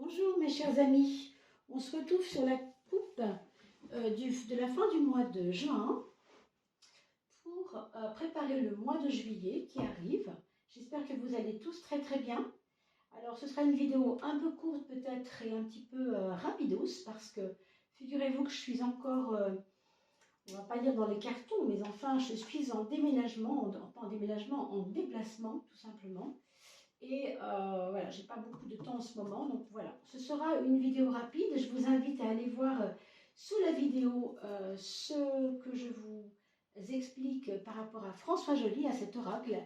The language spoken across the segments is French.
Bonjour mes chers amis, on se retrouve sur la coupe de la fin du mois de juin pour préparer le mois de juillet qui arrive. J'espère que vous allez tous très bien. Alors ce sera une vidéo un peu courte peut-être et un petit peu rapidos parce que figurez-vous que je suis encore, on va pas dire dans les cartons, mais enfin je suis en déménagement, pas en déménagement, en déplacement tout simplement. Et voilà, j'ai pas beaucoup de temps en ce moment, donc voilà, ce sera une vidéo rapide. Je vous invite à aller voir sous la vidéo ce que je vous explique par rapport à François Joly, à cet oracle.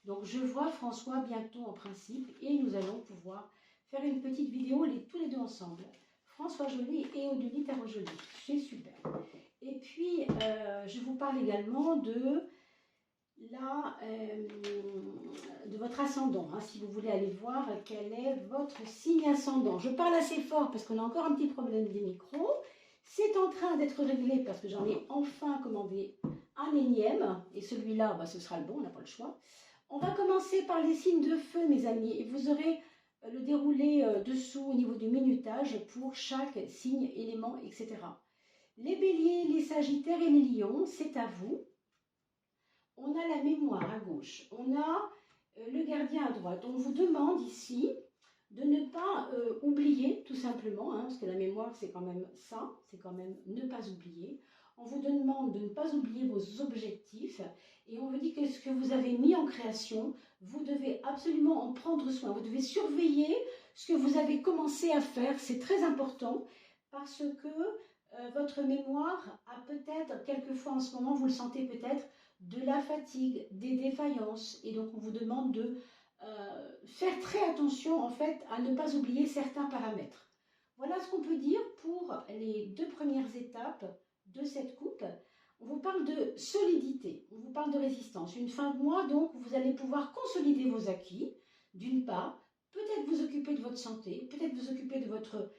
Donc je vois François bientôt en principe et nous allons pouvoir faire une petite vidéo tous les deux ensemble. François Joly et Odile Tarot Joly, c'est super. Et puis je vous parle également de de votre ascendant, hein, si vous voulez aller voir quel est votre signe ascendant. Je parle assez fort parce qu'on a encore un petit problème des micros. C'est en train d'être réglé parce que j'en ai enfin commandé un énième. Et celui-là, bah, ce sera le bon, on n'a pas le choix. On va commencer par les signes de feu, mes amis. Et vous aurez le déroulé dessous au niveau du minutage pour chaque signe, élément, etc. Les béliers, les sagittaires et les lions, c'est à vous. On a la mémoire à gauche, on a le gardien à droite. On vous demande ici de ne pas oublier, tout simplement, hein, parce que la mémoire, c'est quand même ça, c'est quand même ne pas oublier. On vous demande de ne pas oublier vos objectifs et on vous dit que ce que vous avez mis en création, vous devez absolument en prendre soin. Vous devez surveiller ce que vous avez commencé à faire, c'est très important parce que votre mémoire a peut-être, quelquefois en ce moment, vous le sentez peut-être, de la fatigue, des défaillances. Et donc, on vous demande de faire très attention, en fait, à ne pas oublier certains paramètres. Voilà ce qu'on peut dire pour les deux premières étapes de cette coupe. On vous parle de solidité, on vous parle de résistance. Une fin de mois, donc, vous allez pouvoir consolider vos acquis, d'une part, peut-être vous occuper de votre santé, peut-être vous occuper de votre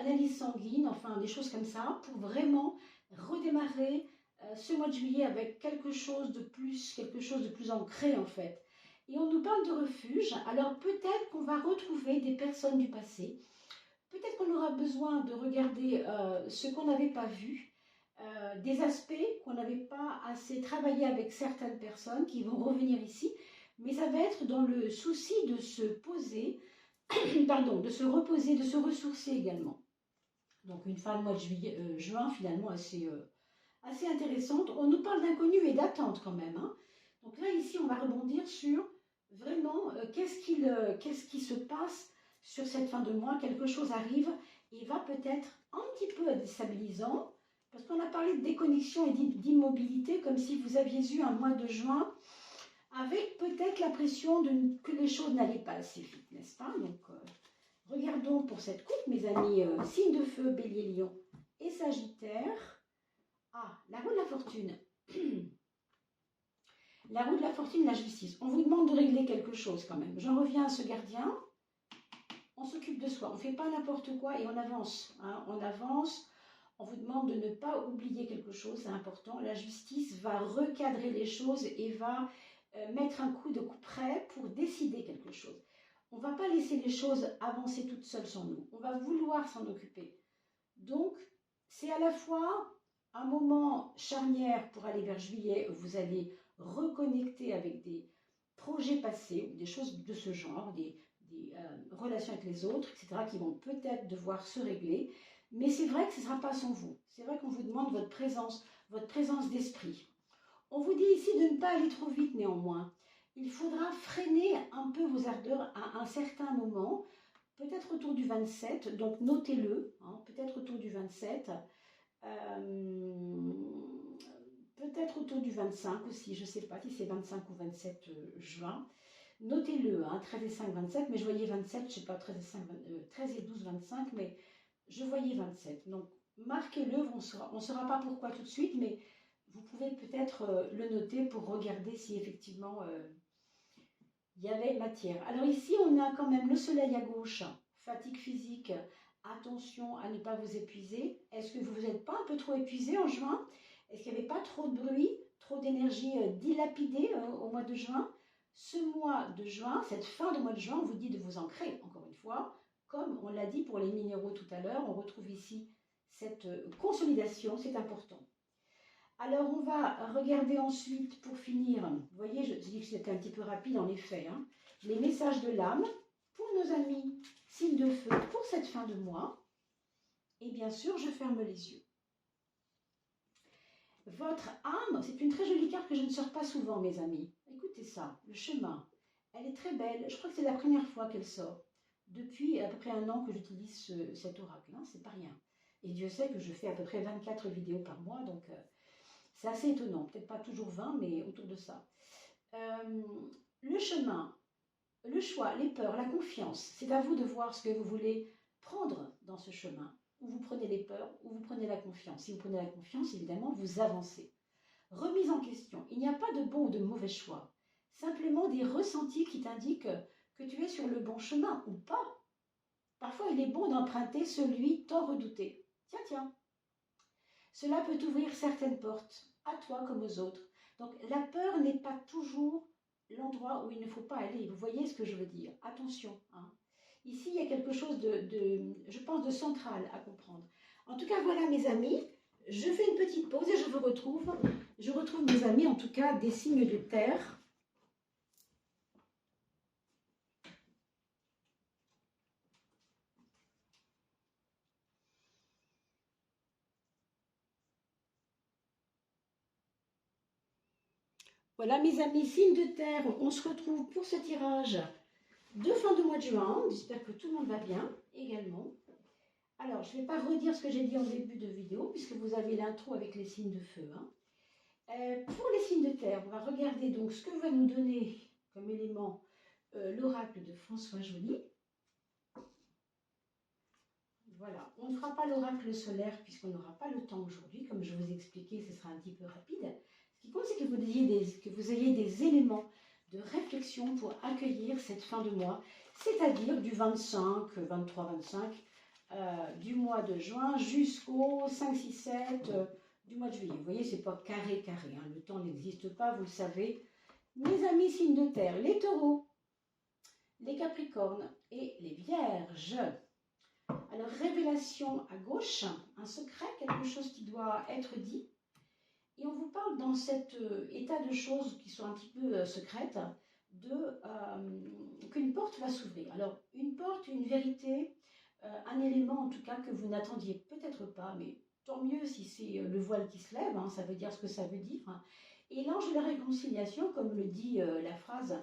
analyse sanguine, enfin des choses comme ça, pour vraiment redémarrer ce mois de juillet avec quelque chose de plus ancré en fait. Et on nous parle de refuge, alors peut-être qu'on va retrouver des personnes du passé, peut-être qu'on aura besoin de regarder ce qu'on n'avait pas vu, des aspects qu'on n'avait pas assez travaillé avec certaines personnes qui vont revenir ici, mais ça va être dans le souci de se poser, pardon, de se reposer, de se ressourcer également. Donc une fin de mois de juin finalement assez intéressante. On nous parle d'inconnu et d'attente quand même, hein. Donc là, ici, on va rebondir sur vraiment qu'est-ce qui se passe sur cette fin de mois. Quelque chose arrive et va peut-être un petit peu déstabilisant parce qu'on a parlé de déconnexion et d'immobilité comme si vous aviez eu un mois de juin avec peut-être l'impression que les choses n'allaient pas assez vite, n'est-ce pas? Donc, regardons pour cette coupe, mes amis, signe de feu, bélier, lion et sagittaire. Ah, la roue de la fortune. La roue de la fortune, la justice. On vous demande de régler quelque chose quand même. J'en reviens à ce gardien. On s'occupe de soi. On ne fait pas n'importe quoi et on avance. Hein, on avance. On vous demande de ne pas oublier quelque chose, c'est important. La justice va recadrer les choses et va mettre un coup de près pour décider quelque chose. On ne va pas laisser les choses avancer toutes seules sans nous. On va vouloir s'en occuper. Donc, c'est à la fois un moment charnière pour aller vers juillet, où vous allez reconnecter avec des projets passés ou des choses de ce genre, des relations avec les autres, etc., qui vont peut-être devoir se régler. Mais c'est vrai que ce ne sera pas sans vous. C'est vrai qu'on vous demande votre présence d'esprit. On vous dit ici de ne pas aller trop vite néanmoins. Il faudra freiner un peu vos ardeurs à un certain moment, peut-être autour du 27, donc notez-le, hein, peut-être autour du 27, peut-être autour du 25 aussi, je ne sais pas si c'est 25 ou 27 juin. Notez-le, hein, 13 et 5, 27, mais je voyais 27, je ne sais pas, 13 et, 5, 13 et 12, 25, mais je voyais 27. Donc marquez-le, on ne saura pas pourquoi tout de suite, mais vous pouvez peut-être le noter pour regarder si effectivement il y avait matière. Alors ici, on a quand même le soleil à gauche, fatigue physique, attention à ne pas vous épuiser. Est-ce que vous n'êtes pas un peu trop épuisé en juin? Est-ce qu'il n'y avait pas trop de bruit, trop d'énergie dilapidée au mois de juin? Ce mois de juin, cette fin de mois de juin, on vous dit de vous ancrer, encore une fois, Comme on l'a dit pour les minéraux tout à l'heure, on retrouve ici cette consolidation, c'est important. Alors, on va regarder ensuite, pour finir, vous voyez, je dis que c'était un petit peu rapide en effet, hein, les messages de l'âme pour nos amis signes de feu pour cette fin de mois. Et bien sûr, je ferme les yeux. Votre âme, c'est une très jolie carte que je ne sors pas souvent, mes amis. Écoutez ça, le chemin. Elle est très belle. Je crois que c'est la première fois qu'elle sort. Depuis à peu près 1 an que j'utilise cet oracle. Hein, c'est pas rien. Et Dieu sait que je fais à peu près 24 vidéos par mois. Donc, c'est assez étonnant. Peut-être pas toujours 20, mais autour de ça. Le chemin, le choix, les peurs, la confiance. C'est à vous de voir ce que vous voulez prendre dans ce chemin. Où vous prenez les peurs, où vous prenez la confiance. Si vous prenez la confiance, évidemment, vous avancez. Remise en question. Il n'y a pas de bon ou de mauvais choix. Simplement des ressentis qui t'indiquent que tu es sur le bon chemin ou pas. Parfois, il est bon d'emprunter celui tant redouté. Tiens, tiens. Cela peut ouvrir certaines portes, à toi comme aux autres. Donc, la peur n'est pas toujours l'endroit où il ne faut pas aller. Vous voyez ce que je veux dire? Attention, hein. Ici, il y a quelque chose je pense, de central à comprendre. En tout cas, voilà mes amis, je fais une petite pause et je vous retrouve. Je retrouve mes amis, en tout cas, des signes de terre. Voilà mes amis, signes de terre, on se retrouve pour ce tirage de fin de mois de juin. J'espère que tout le monde va bien également. Alors, je ne vais pas redire ce que j'ai dit en début de vidéo, puisque vous avez l'intro avec les signes de feu. Hein. Pour les signes de terre, on va regarder donc ce que va nous donner comme élément l'oracle de François Joly. Voilà, on ne fera pas l'oracle solaire puisqu'on n'aura pas le temps aujourd'hui. Comme je vous ai expliqué, ce sera un petit peu rapide. Ce qui compte, c'est que vous ayez des éléments de réflexion pour accueillir cette fin de mois, c'est-à-dire du 25, 23, 25, du mois de juin jusqu'au 5, 6, 7 du mois de juillet. Vous voyez, ce n'est pas carré, carré. Hein. Le temps n'existe pas, vous le savez. Mes amis signes de terre, les taureaux, les capricornes et les vierges. Alors, révélation à gauche, un secret, quelque chose qui doit être dit. Et on vous parle dans cet état de choses qui sont un petit peu secrètes, qu'une porte va s'ouvrir. Alors, une porte, une vérité, un élément en tout cas que vous n'attendiez peut-être pas, mais tant mieux si c'est le voile qui se lève, hein, ça veut dire ce que ça veut dire. Et l'ange de la réconciliation, comme le dit la phrase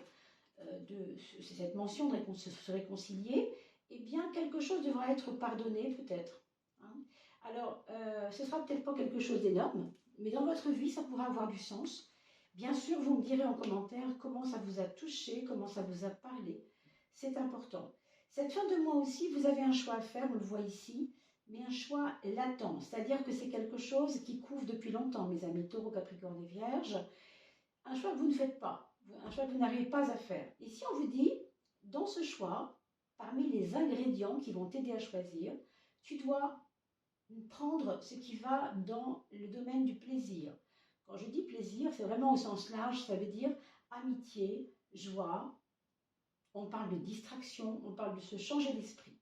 de cette mention de se réconcilier, eh bien quelque chose devra être pardonné peut-être. Hein. Alors, ce ne sera peut-être pas quelque chose d'énorme, mais dans votre vie, ça pourra avoir du sens. Bien sûr, vous me direz en commentaire comment ça vous a touché, comment ça vous a parlé. C'est important. Cette fin de mois aussi, vous avez un choix à faire, on le voit ici, mais un choix latent. C'est-à-dire que c'est quelque chose qui couvre depuis longtemps, mes amis taureaux, capricornes et vierges. Un choix que vous ne faites pas, un choix que vous n'arrivez pas à faire. Ici, on vous dit, dans ce choix, parmi les ingrédients qui vont t'aider à choisir, tu dois prendre ce qui va dans le domaine du plaisir. Quand je dis plaisir, c'est vraiment au sens large, ça veut dire amitié, joie, on parle de distraction, on parle de se changer d'esprit.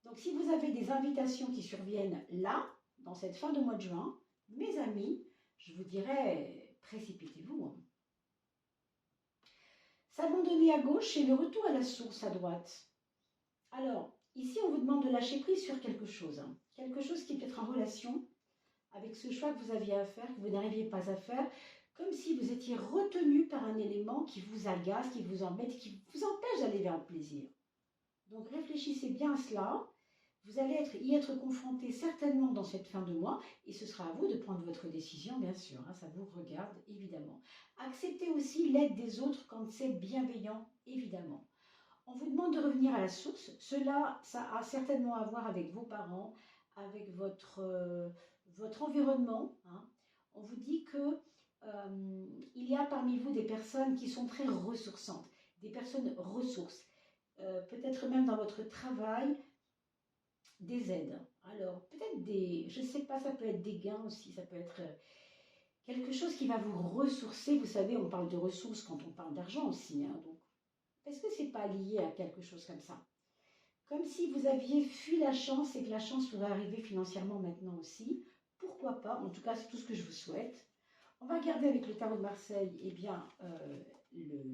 Donc si vous avez des invitations qui surviennent là, dans cette fin de mois de juin, mes amis, je vous dirais, précipitez-vous. S'abandonner à gauche et le retour à la source à droite. Alors, ici, on vous demande de lâcher prise sur quelque chose. Quelque chose qui peut être en relation avec ce choix que vous aviez à faire, que vous n'arriviez pas à faire, comme si vous étiez retenu par un élément qui vous agace, qui vous embête, qui vous empêche d'aller vers le plaisir. Donc, réfléchissez bien à cela. Vous allez y être confronté certainement dans cette fin de mois et ce sera à vous de prendre votre décision, bien sûr. Hein, ça vous regarde, évidemment. Acceptez aussi l'aide des autres quand c'est bienveillant, évidemment. On vous demande de revenir à la source. Cela, ça a certainement à voir avec vos parents, avec votre environnement. Hein. On vous dit que il y a parmi vous des personnes qui sont très ressourçantes, des personnes ressources. Peut-être même dans votre travail, des aides. Alors, peut-être je ne sais pas, ça peut être des gains aussi, ça peut être quelque chose qui va vous ressourcer. Vous savez, on parle de ressources quand on parle d'argent aussi. Hein, donc, est-ce que ce n'est pas lié à quelque chose comme ça? Comme si vous aviez fui la chance et que la chance pourrait arriver financièrement maintenant aussi. Pourquoi pas? En tout cas, c'est tout ce que je vous souhaite. On va regarder avec le tarot de Marseille eh bien,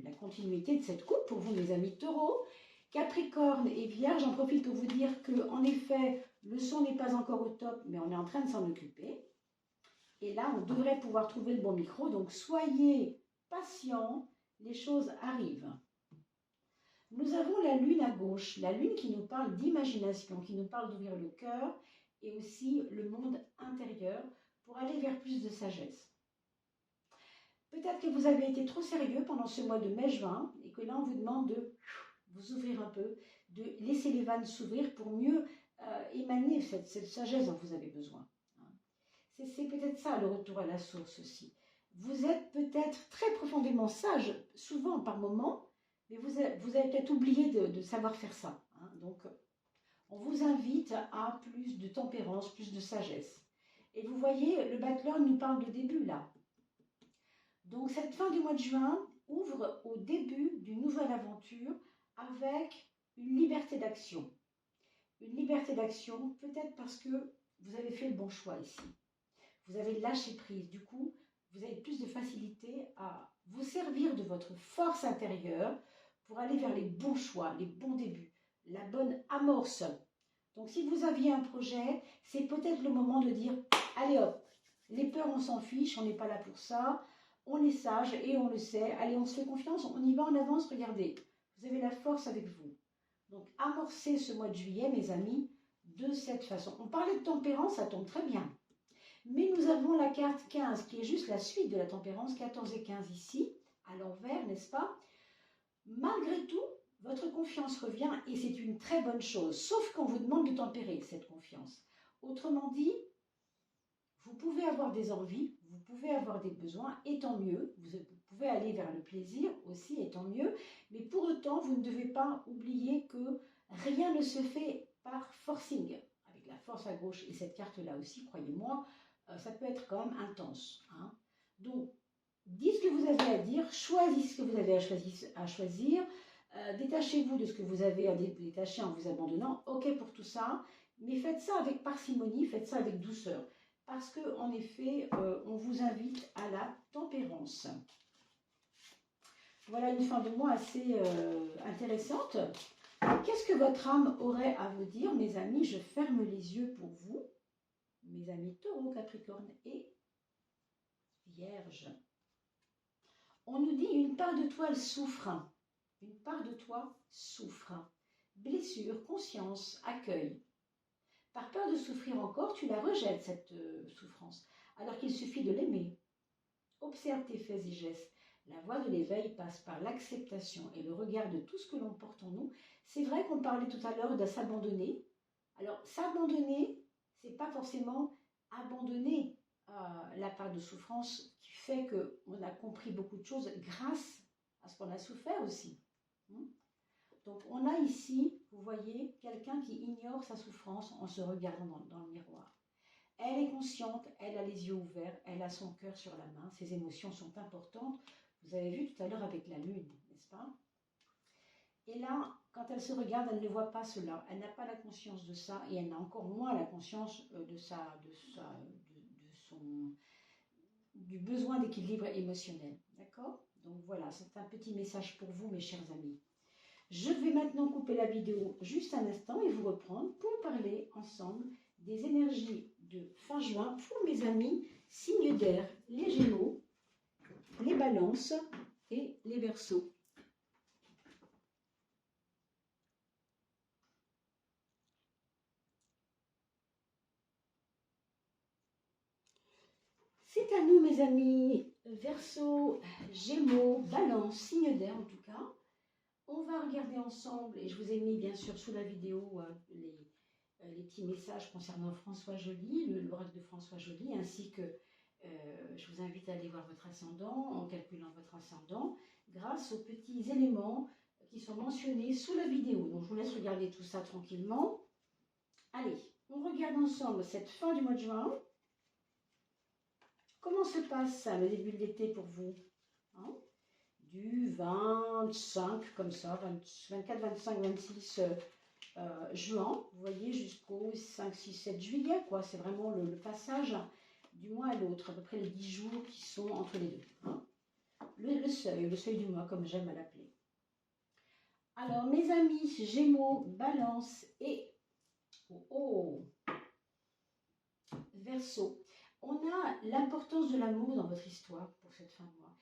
la continuité de cette coupe pour vous, mes amis taureaux. Capricorne et Vierge, j'en profite pour vous dire que, en effet, le son n'est pas encore au top, mais on est en train de s'en occuper. Et là, on devrait pouvoir trouver le bon micro. Donc, soyez patients, les choses arrivent. Nous avons la lune à gauche, la lune qui nous parle d'imagination, qui nous parle d'ouvrir le cœur et aussi le monde intérieur pour aller vers plus de sagesse. Peut-être que vous avez été trop sérieux pendant ce mois de mai-juin et que là, on vous demande de vous ouvrir un peu, de laisser les vannes s'ouvrir pour mieux émaner cette sagesse dont vous avez besoin. C'est peut-être ça, le retour à la source aussi. Vous êtes peut-être très profondément sage, souvent par moments, mais vous avez peut-être oublié de savoir faire ça. Hein. Donc, on vous invite à plus de tempérance, plus de sagesse. Et vous voyez, le battleur nous parle de début là. Donc, cette fin du mois de juin ouvre au début d'une nouvelle aventure avec une liberté d'action. Une liberté d'action, peut-être parce que vous avez fait le bon choix ici. Vous avez lâché prise. Du coup, vous avez plus de facilité à vous servir de votre force intérieure pour aller vers les bons choix, les bons débuts, la bonne amorce. Donc, si vous aviez un projet, c'est peut-être le moment de dire « Allez hop, les peurs, on s'en fiche, on n'est pas là pour ça, on est sage et on le sait. Allez, on se fait confiance, on y va en avance, regardez. Vous avez la force avec vous. » Donc, amorcez ce mois de juillet, mes amis, de cette façon. On parlait de tempérance, ça tombe très bien. Mais nous avons la carte 15 qui est juste la suite de la tempérance, 14 et 15 ici, à l'envers, n'est-ce pas? Malgré tout, votre confiance revient et c'est une très bonne chose, sauf qu'on vous demande de tempérer cette confiance. Autrement dit, vous pouvez avoir des envies, vous pouvez avoir des besoins, et tant mieux. Vous pouvez aller vers le plaisir aussi, et tant mieux. Mais pour autant, vous ne devez pas oublier que rien ne se fait par forcing. Avec la force à gauche et cette carte-là aussi, croyez-moi, ça peut être quand même intense. Hein. Donc, dites ce que vous avez à dire, choisissez ce que vous avez à choisir, détachez-vous de ce que vous avez à détacher en vous abandonnant. Ok pour tout ça, mais faites ça avec parcimonie, faites ça avec douceur. Parce qu'en effet, on vous invite à la tempérance. Voilà une fin de mois assez intéressante. Qu'est-ce que votre âme aurait à vous dire, mes amis? Je ferme les yeux pour vous, mes amis taureaux, capricorne et vierge. On nous dit une part de toi elle souffre. Une part de toi souffre. Blessure, conscience, accueil. Par peur de souffrir encore, tu la rejettes, cette souffrance, alors qu'il suffit de l'aimer. Observe tes faits et gestes. La voie de l'éveil passe par l'acceptation et le regard de tout ce que l'on porte en nous. C'est vrai qu'on parlait tout à l'heure de s'abandonner. Alors, s'abandonner, ce n'est pas forcément abandonner la part de souffrance qui fait qu'on a compris beaucoup de choses grâce à ce qu'on a souffert aussi. Donc, on a ici, vous voyez, quelqu'un qui ignore sa souffrance en se regardant dans le miroir. Elle est consciente, elle a les yeux ouverts, elle a son cœur sur la main, ses émotions sont importantes. Vous avez vu tout à l'heure avec la lune, n'est-ce pas? Et là, quand elle se regarde, elle ne voit pas cela. Elle n'a pas la conscience de ça et elle n'a encore moins la conscience du besoin d'équilibre émotionnel. D'accord? Donc voilà, c'est un petit message pour vous, mes chers amis. Je vais maintenant couper la vidéo juste un instant et vous reprendre pour parler ensemble des énergies de fin juin pour mes amis signes d'air, les Gémeaux, les Balances et les Verseaux. C'est à nous, mes amis, Verseaux, Gémeaux, Balance, signes d'air en tout cas. On va regarder ensemble, et je vous ai mis bien sûr sous la vidéo les petits messages concernant François Joly, l'oracle de François Joly, ainsi que je vous invite à aller voir votre ascendant en calculant votre ascendant grâce aux petits éléments qui sont mentionnés sous la vidéo. Donc je vous laisse regarder tout ça tranquillement. Allez, on regarde ensemble cette fin du mois de juin. Comment se passe le début de l'été pour vous, hein? Du 25, comme ça, 24, 25, 26 juin, vous voyez, jusqu'au 5, 6, 7 juillet, quoi. C'est vraiment le passage du mois à l'autre, à peu près les 10 jours qui sont entre les deux. Hein. Le seuil du mois, comme j'aime à l'appeler. Alors, mes amis, Gémeaux, Balance et Verseau, on a l'importance de l'amour dans votre histoire pour cette fin de mois.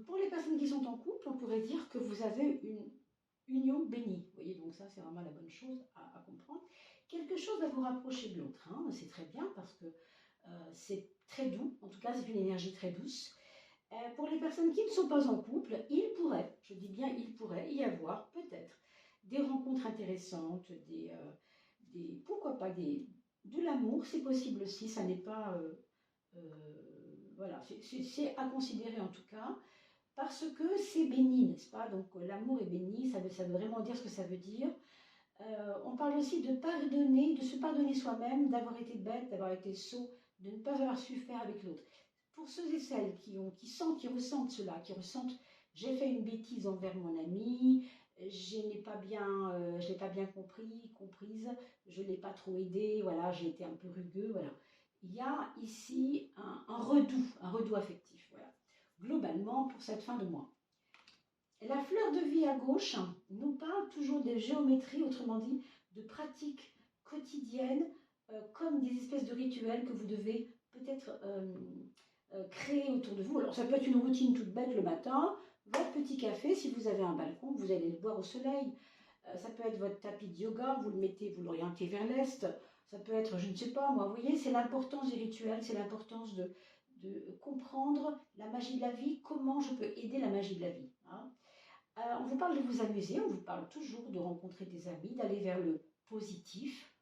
Pour les personnes qui sont en couple, on pourrait dire que vous avez une union bénie. Vous voyez, donc ça, c'est vraiment la bonne chose à comprendre. Quelque chose va vous rapprocher de l'autre. Hein. C'est très bien parce que c'est très doux. En tout cas, c'est une énergie très douce. Pour les personnes qui ne sont pas en couple, il pourrait, je dis bien il pourrait, y avoir peut-être des rencontres intéressantes, pourquoi pas de l'amour, c'est possible aussi, ça n'est pas, voilà, c'est à considérer en tout cas, parce que c'est béni, n'est-ce pas? Donc l'amour est béni, ça veut vraiment dire ce que ça veut dire. On parle aussi de pardonner, de se pardonner soi-même, d'avoir été bête, d'avoir été sot, de ne pas avoir su faire avec l'autre. Pour ceux et celles qui ressentent cela, qui ressentent j'ai fait une bêtise envers mon ami, je n'ai pas bien comprise, je ne l'ai pas trop aidé, voilà, j'ai été un peu rugueux, voilà. Il y a ici un redout affectif, voilà. Globalement pour cette fin de mois. La fleur de vie à gauche nous parle toujours de géométrie, autrement dit de pratiques quotidiennes, comme des espèces de rituels que vous devez peut-être créer autour de vous. Alors ça peut être une routine toute bête le matin, votre petit café, si vous avez un balcon, vous allez le boire au soleil. Ça peut être votre tapis de yoga, vous l'orientez vers l'est. Ça peut être, je ne sais pas moi, vous voyez, c'est l'importance des rituels, c'est l'importance de comprendre la magie de la vie, comment je peux aider la magie de la vie. Hein. On vous parle de vous amuser, on vous parle toujours de rencontrer des amis, d'aller vers le positif.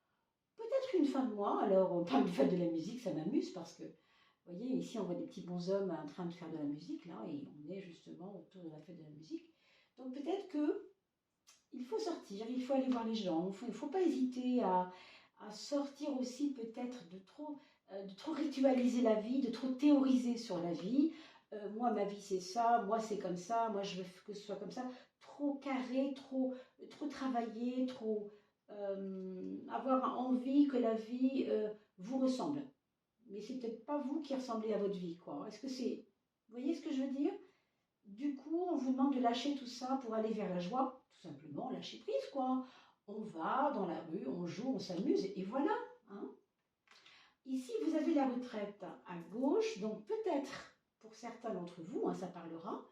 Peut-être une fin de mois, alors on parle du fait de la musique, ça m'amuse parce que, vous voyez, ici on voit des petits bonshommes en train de faire de la musique, là, et on est justement autour de la fête de la musique. Donc peut-être que il faut sortir, il faut aller voir les gens, il ne faut pas hésiter à sortir aussi peut-être de trop ritualiser la vie, de trop théoriser sur la vie. Moi, ma vie, c'est ça, moi, c'est comme ça, moi, je veux que ce soit comme ça. Trop carré, trop travaillé, trop avoir envie que la vie vous ressemble. Mais c'est peut-être pas vous qui ressemblez à votre vie, quoi. Est-ce que c'est... Vous voyez ce que je veux dire? Du coup, on vous demande de lâcher tout ça pour aller vers la joie. Tout simplement, lâcher prise, quoi. On va dans la rue, on joue, on s'amuse, et voilà. Hein. Ici, vous avez la retraite à gauche, donc peut-être, pour certains d'entre vous, hein, ça parlera,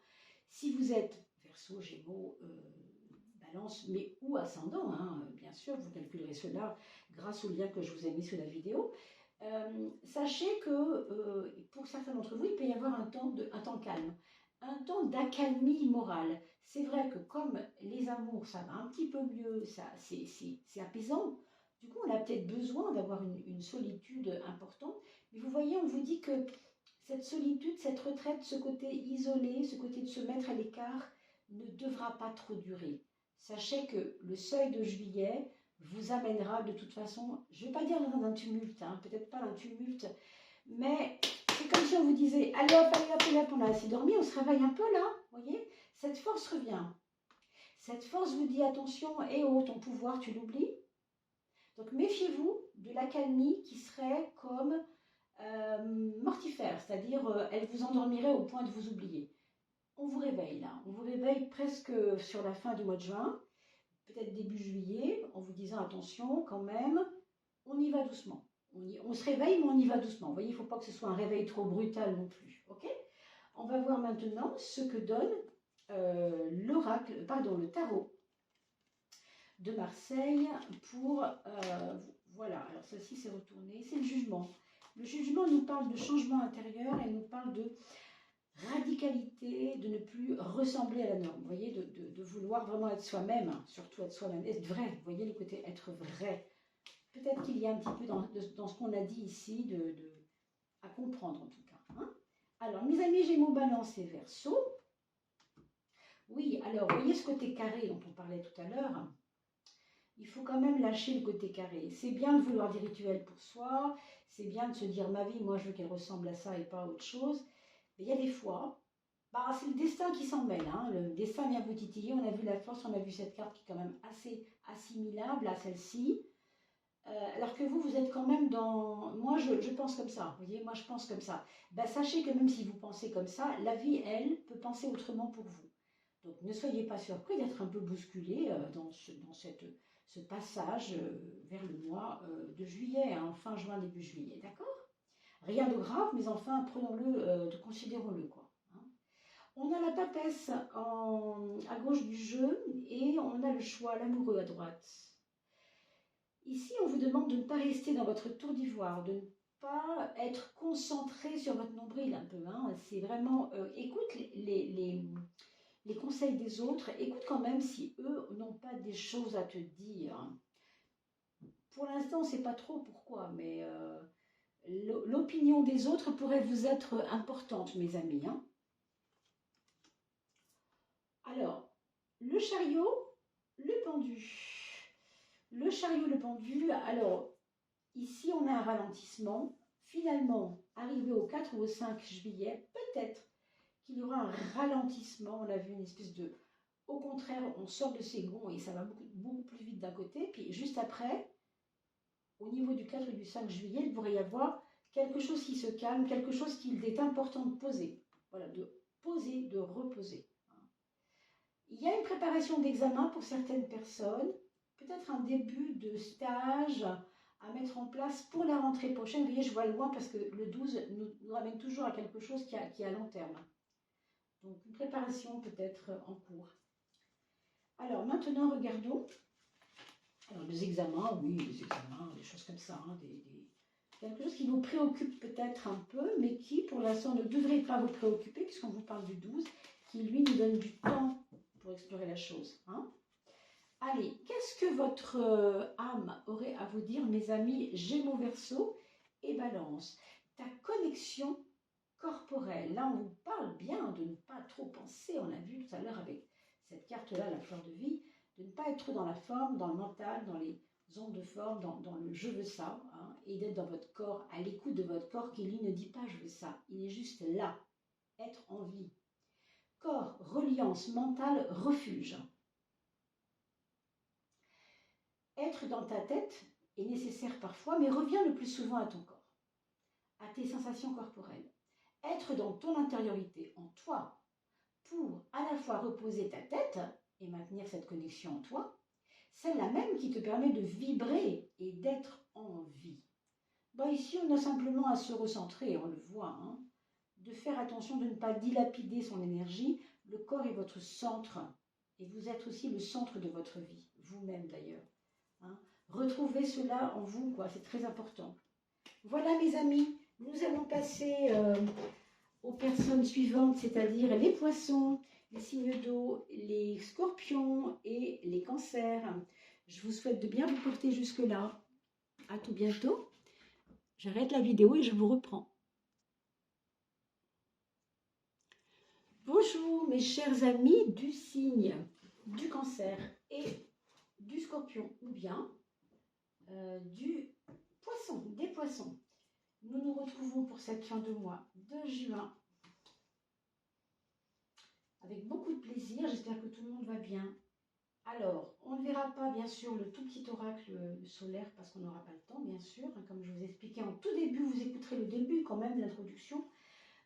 si vous êtes Verseau, Gémeaux, Balance, mais ou ascendant, hein, bien sûr, vous calculerez cela grâce au lien que je vous ai mis sous la vidéo. Sachez que pour certains d'entre vous, il peut y avoir un temps calme, un temps d'accalmie morale. C'est vrai que comme les amours, ça va un petit peu mieux, c'est apaisant. Du coup, on a peut-être besoin d'avoir une solitude importante. Mais vous voyez, on vous dit que cette solitude, cette retraite, ce côté isolé, ce côté de se mettre à l'écart, ne devra pas trop durer. Sachez que le seuil de juillet vous amènera de toute façon, je ne vais pas dire dans un tumulte, hein, peut-être pas un tumulte, mais c'est comme si on vous disait, allez hop, on a assez dormi, on se réveille un peu là, vous voyez, cette force revient. Cette force vous dit, attention, ton pouvoir, tu l'oublies. Donc méfiez-vous de l'accalmie qui serait comme mortifère, c'est-à-dire elle vous endormirait au point de vous oublier. On vous réveille là, on vous réveille presque sur la fin du mois de juin, peut-être début juillet, en vous disant attention quand même, on y va doucement. On se réveille, mais on y va doucement. Vous voyez, il ne faut pas que ce soit un réveil trop brutal non plus. Ok. On va voir maintenant ce que donne le tarot de Marseille pour... voilà, alors celle-ci s'est retournée, c'est le jugement. Le jugement nous parle de changement intérieur et nous parle de radicalité, de ne plus ressembler à la norme, vous voyez, de vouloir vraiment être soi-même, surtout être soi-même, être vrai, vous voyez le côté être vrai. Peut-être qu'il y a un petit peu dans ce qu'on a dit ici, à comprendre en tout cas. Hein. Alors, mes amis Gémeaux, Balance et Verseau, oui, alors, vous voyez ce côté carré dont on parlait tout à l'heure, il faut quand même lâcher le côté carré. C'est bien de vouloir des rituels pour soi, c'est bien de se dire ma vie, moi je veux qu'elle ressemble à ça et pas à autre chose. Mais il y a des fois, Bah, c'est le destin qui s'en mêle, hein. Le destin vient vous titiller. On a vu la force, on a vu cette carte qui est quand même assez assimilable à celle-ci. Alors que vous, vous êtes quand même dans... Moi, je pense comme ça, vous voyez, moi je pense comme ça. Ben, sachez que même si vous pensez comme ça, la vie, elle, peut penser autrement pour vous. Donc ne soyez pas surpris d'être un peu bousculé ce passage vers le mois de juillet, hein, fin juin, début juillet, d'accord? Rien de grave, mais enfin, prenons-le, considérons-le, quoi. Hein. On a la papesse à gauche du jeu et on a le choix, l'amoureux à droite. Ici, on vous demande de ne pas rester dans votre tour d'ivoire, de ne pas être concentré sur votre nombril un peu. Hein. C'est vraiment, écoute les conseils des autres, écoute quand même si eux n'ont pas des choses à te dire. Pour l'instant, on ne sait pas trop pourquoi, mais l'opinion des autres pourrait vous être importante, mes amis. Hein. Alors, le chariot, le pendu. Le chariot, le pendu, alors ici on a un ralentissement. Finalement, arrivé au 4 ou au 5 juillet, peut-être qu'il y aura un ralentissement. On a vu une espèce de... Au contraire, on sort de ses gonds et ça va beaucoup plus vite d'un côté. Puis juste après, au niveau du 4 et du 5 juillet, il devrait y avoir quelque chose qui se calme, quelque chose qu'il est important de poser. Voilà, de poser, de reposer. Il y a une préparation d'examen pour certaines personnes. Peut-être un début de stage à mettre en place pour la rentrée prochaine. Vous voyez, je vois loin parce que le 12 nous ramène toujours à quelque chose qui est à long terme. Donc, une préparation peut-être en cours. Alors, maintenant, regardons. Alors, des examens, oui, des examens, des choses comme ça. Hein, quelque chose qui vous préoccupe peut-être un peu, mais qui, pour l'instant, ne devrait pas vous préoccuper, puisqu'on vous parle du 12, qui, lui, nous donne du temps pour explorer la chose. Hein. Allez, qu'est-ce que votre âme aurait à vous dire, mes amis Gémeaux, Verseau et Balance? Ta connexion corporelle. Là, on vous parle bien de ne pas trop penser. On a vu tout à l'heure avec cette carte-là, la fleur de vie, de ne pas être trop dans la forme, dans le mental, dans les ondes de forme, dans le je veux ça, hein, et d'être dans votre corps, à l'écoute de votre corps qui, lui, ne dit pas je veux ça. Il est juste là, être en vie. Corps, reliance, mental, refuge. Être dans ta tête est nécessaire parfois, mais reviens le plus souvent à ton corps, à tes sensations corporelles. Être dans ton intériorité, en toi, pour à la fois reposer ta tête et maintenir cette connexion en toi, celle-là même qui te permet de vibrer et d'être en vie. Bon, ici, on a simplement à se recentrer, on le voit, hein, de faire attention de ne pas dilapider son énergie. Le corps est votre centre et vous êtes aussi le centre de votre vie, vous-même d'ailleurs. Hein. Retrouvez cela en vous, quoi, c'est très important. Voilà mes amis, nous allons passer aux personnes suivantes, c'est-à-dire les poissons, les signes d'eau, les scorpions et les cancers. Je vous souhaite de bien vous porter jusque-là. À tout bientôt. J'arrête la vidéo et je vous reprends. Bonjour mes chers amis du signe du cancer et du scorpion ou bien du poisson, des poissons. Nous nous retrouvons pour cette fin de mois de juin avec beaucoup de plaisir. J'espère que tout le monde va bien. Alors, on ne verra pas bien sûr le tout petit oracle solaire parce qu'on n'aura pas le temps bien sûr. Comme je vous expliquais en tout début, vous écouterez le début quand même de l'introduction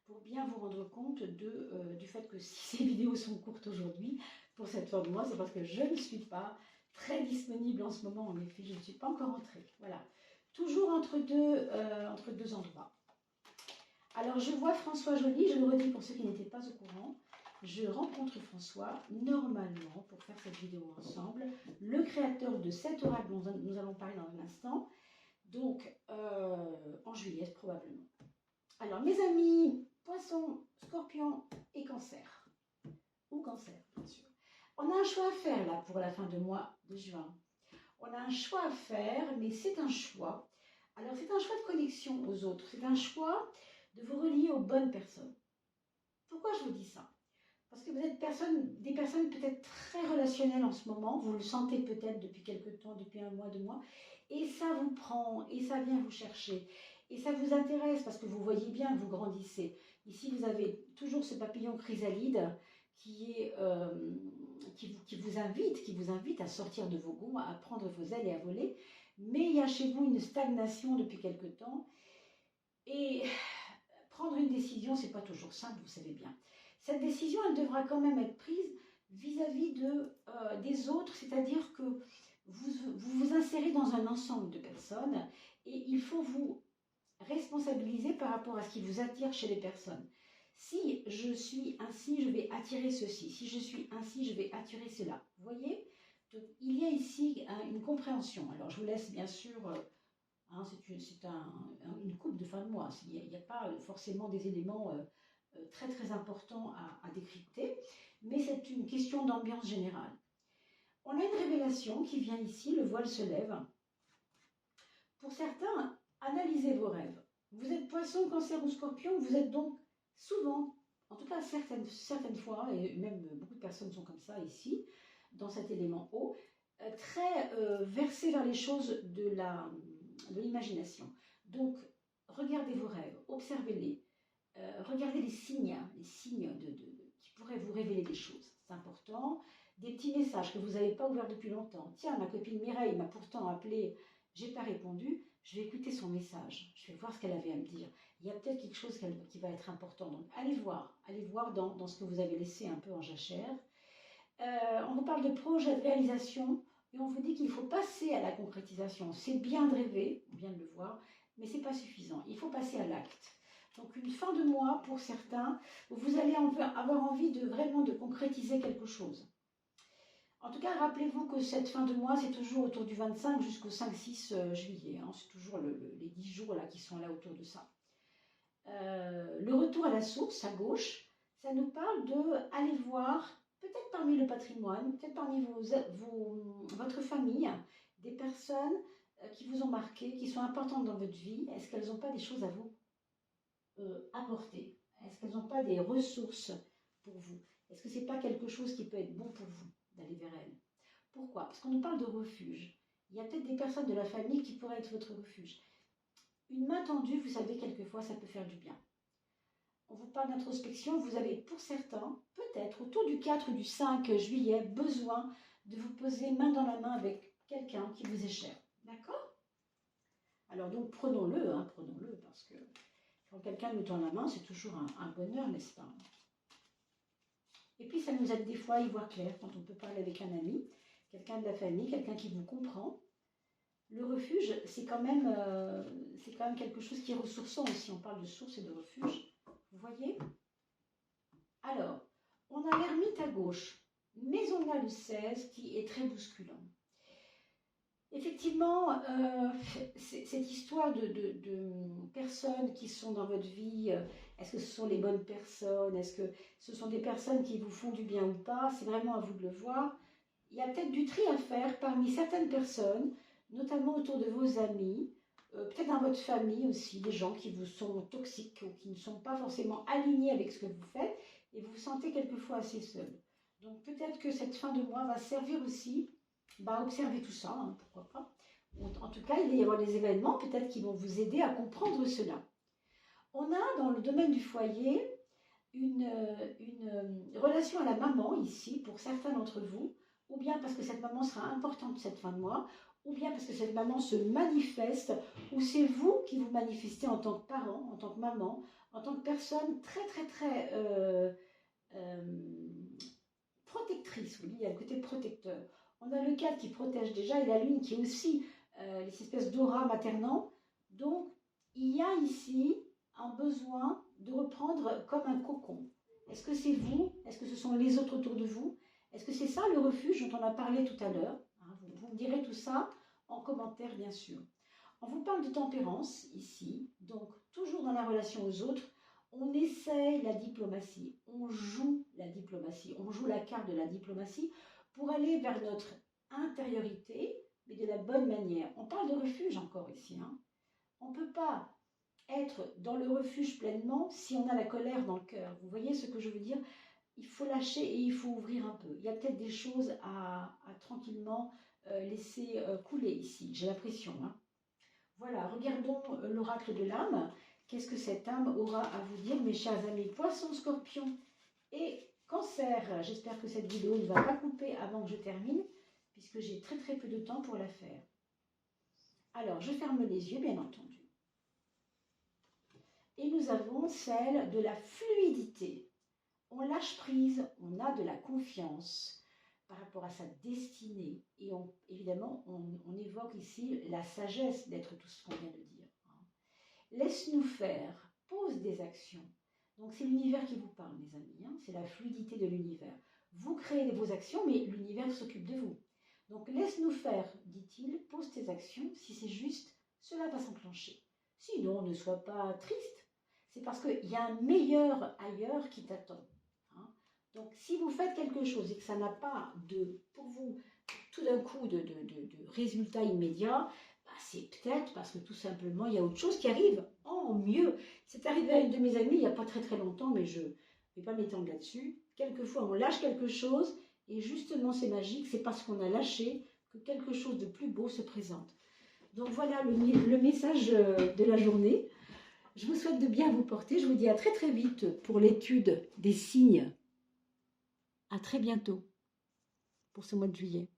pour bien vous rendre compte du fait que si ces vidéos sont courtes aujourd'hui, pour cette fin de mois, c'est parce que je ne suis pas très disponible en ce moment. En effet, je ne suis pas encore entrée. Voilà. Toujours entre deux endroits. Alors, je vois François Joly, je le redis pour ceux qui n'étaient pas au courant. Je rencontre François normalement pour faire cette vidéo ensemble, le créateur de cet oracle dont nous allons parler dans un instant, donc en juillet probablement. Alors, mes amis, poissons, scorpions et cancer, ou cancer, bien sûr. On a un choix à faire là pour la fin de mois de juin. On a un choix à faire, mais c'est un choix. Alors, c'est un choix de connexion aux autres. C'est un choix de vous relier aux bonnes personnes. Pourquoi je vous dis ça? Parce que vous êtes des personnes peut-être très relationnelles en ce moment. Vous le sentez peut-être depuis quelques temps, depuis un mois, 2 mois. Et ça vous prend, et ça vient vous chercher. Et ça vous intéresse parce que vous voyez bien que vous grandissez. Ici, vous avez toujours ce papillon chrysalide qui vous invite à sortir de vos gonds, à prendre vos ailes et à voler. Mais il y a chez vous une stagnation depuis quelque temps. Et prendre une décision, c'est pas toujours simple, vous savez bien. Cette décision, elle devra quand même être prise vis-à-vis des autres, c'est-à-dire que vous insérez dans un ensemble de personnes et il faut vous responsabiliser par rapport à ce qui vous attire chez les personnes. Si je suis ainsi, je vais attirer ceci. Si je suis ainsi, je vais attirer cela. Vous voyez? Donc, il y a ici une compréhension. Alors, je vous laisse bien sûr... c'est une coupe de fin de mois. Il n'y a pas forcément des éléments très très importants à décrypter, mais c'est une question d'ambiance générale. On a une révélation qui vient ici, le voile se lève. Pour certains, analysez vos rêves. Vous êtes poisson, cancer ou scorpion, vous êtes donc souvent, en tout cas certaines fois, et même beaucoup de personnes sont comme ça ici, dans cet élément eau, très versés vers les choses de l'imagination. Donc, regardez vos rêves, observez-les, regardez les signes qui pourraient vous révéler des choses. C'est important. Des petits messages que vous n'avez pas ouverts depuis longtemps. Tiens, ma copine Mireille m'a pourtant appelé, j'ai pas répondu. Je vais écouter son message. Je vais voir ce qu'elle avait à me dire. Il y a peut-être quelque chose qui va être important. Donc, allez voir dans ce que vous avez laissé un peu en jachère. On vous parle de projet, de réalisation, et on vous dit qu'il faut passer à la concrétisation. C'est bien de rêver, on vient de le voir, mais ce n'est pas suffisant. Il faut passer à l'acte. Donc une fin de mois pour certains, où vous allez avoir envie vraiment de concrétiser quelque chose. En tout cas, rappelez-vous que cette fin de mois, c'est toujours autour du 25 jusqu'au 5-6 juillet. Hein. C'est toujours les 10 jours là, qui sont là autour de ça. Le retour à la source, à gauche, ça nous parle d'aller voir, peut-être parmi le patrimoine, peut-être parmi votre famille, des personnes qui vous ont marqué, qui sont importantes dans votre vie. Est-ce qu'elles n'ont pas des choses à vous apporter? Est-ce qu'elles n'ont pas des ressources pour vous? Est-ce que ce n'est pas quelque chose qui peut être bon pour vous d'aller vers elles? Pourquoi? Parce qu'on nous parle de refuge. Il y a peut-être des personnes de la famille qui pourraient être votre refuge. Une main tendue, vous savez, quelquefois, ça peut faire du bien. On vous parle d'introspection, vous avez pour certains, peut-être autour du 4 ou du 5 juillet, besoin de vous poser main dans la main avec quelqu'un qui vous est cher. D'accord? Alors donc prenons-le, parce que quand quelqu'un nous tend la main, c'est toujours un bonheur, n'est-ce pas? Et puis ça nous aide des fois à y voir clair quand on peut parler avec un ami, quelqu'un de la famille, quelqu'un qui vous comprend. Le refuge, c'est quand même quelque chose qui est ressourçant aussi. On parle de source et de refuge. Vous voyez? Alors, on a l'ermite à gauche, mais on a le 16 qui est très bousculant. Effectivement, cette histoire de personnes qui sont dans votre vie, est-ce que ce sont les bonnes personnes? Est-ce que ce sont des personnes qui vous font du bien ou pas? C'est vraiment à vous de le voir. Il y a peut-être du tri à faire parmi certaines personnes, notamment autour de vos amis, peut-être dans votre famille aussi, des gens qui vous sont toxiques ou qui ne sont pas forcément alignés avec ce que vous faites et vous vous sentez quelquefois assez seul. Donc peut-être que cette fin de mois va servir aussi à observer tout ça, hein, pourquoi pas. En tout cas, il va y avoir des événements peut-être qui vont vous aider à comprendre cela. On a dans le domaine du foyer une relation à la maman ici, pour certains d'entre vous, ou bien parce que cette maman sera importante cette fin de mois, ou bien parce que cette maman se manifeste, ou c'est vous qui vous manifestez en tant que parent, en tant que maman, en tant que personne très très très protectrice. Oui, il y a le côté protecteur. On a le 4 qui protège déjà et la lune qui est aussi les espèces d'aura maternant. Donc, il y a ici un besoin de reprendre comme un cocon. Est-ce que c'est vous? Est-ce que ce sont les autres autour de vous? Est-ce que c'est ça le refuge dont on a parlé tout à l'heure? Vous me direz tout ça en commentaire, bien sûr. On vous parle de tempérance ici, donc toujours dans la relation aux autres. On essaye la diplomatie, on joue la diplomatie, on joue la carte de la diplomatie pour aller vers notre intériorité, mais de la bonne manière. On parle de refuge encore ici. Hein. On ne peut pas être dans le refuge pleinement si on a la colère dans le cœur. Vous voyez ce que je veux dire? Il faut lâcher et il faut ouvrir un peu. Il y a peut-être des choses à tranquillement laisser couler ici, j'ai l'impression. Hein. Voilà, regardons l'oracle de l'âme. Qu'est-ce que cet âme aura à vous dire, mes chers amis Poissons, Scorpions et Cancer? J'espère que cette vidéo ne va pas couper avant que je termine, puisque j'ai très peu de temps pour la faire. Alors, je ferme les yeux, bien entendu. Et nous avons celle de la fluidité. On lâche prise, on a de la confiance par rapport à sa destinée. Et évidemment, on évoque ici la sagesse d'être tout ce qu'on vient de dire. Laisse-nous faire, pose des actions. Donc c'est l'univers qui vous parle, mes amis. C'est la fluidité de l'univers. Vous créez vos actions, mais l'univers s'occupe de vous. Donc laisse-nous faire, dit-il, pose tes actions. Si c'est juste, cela va s'enclencher. Sinon, ne sois pas triste. C'est parce qu'il y a un meilleur ailleurs qui t'attend. Donc, si vous faites quelque chose et que ça n'a pas pour vous, tout d'un coup, de résultat immédiat, bah, c'est peut-être parce que tout simplement, il y a autre chose qui arrive en mieux. C'est arrivé à une de mes amies il n'y a pas très longtemps, mais je ne vais pas m'étendre là-dessus. Quelquefois, on lâche quelque chose et justement, c'est magique, c'est parce qu'on a lâché que quelque chose de plus beau se présente. Donc, voilà le message de la journée. Je vous souhaite de bien vous porter. Je vous dis à très vite pour l'étude des signes. À très bientôt pour ce mois de juillet.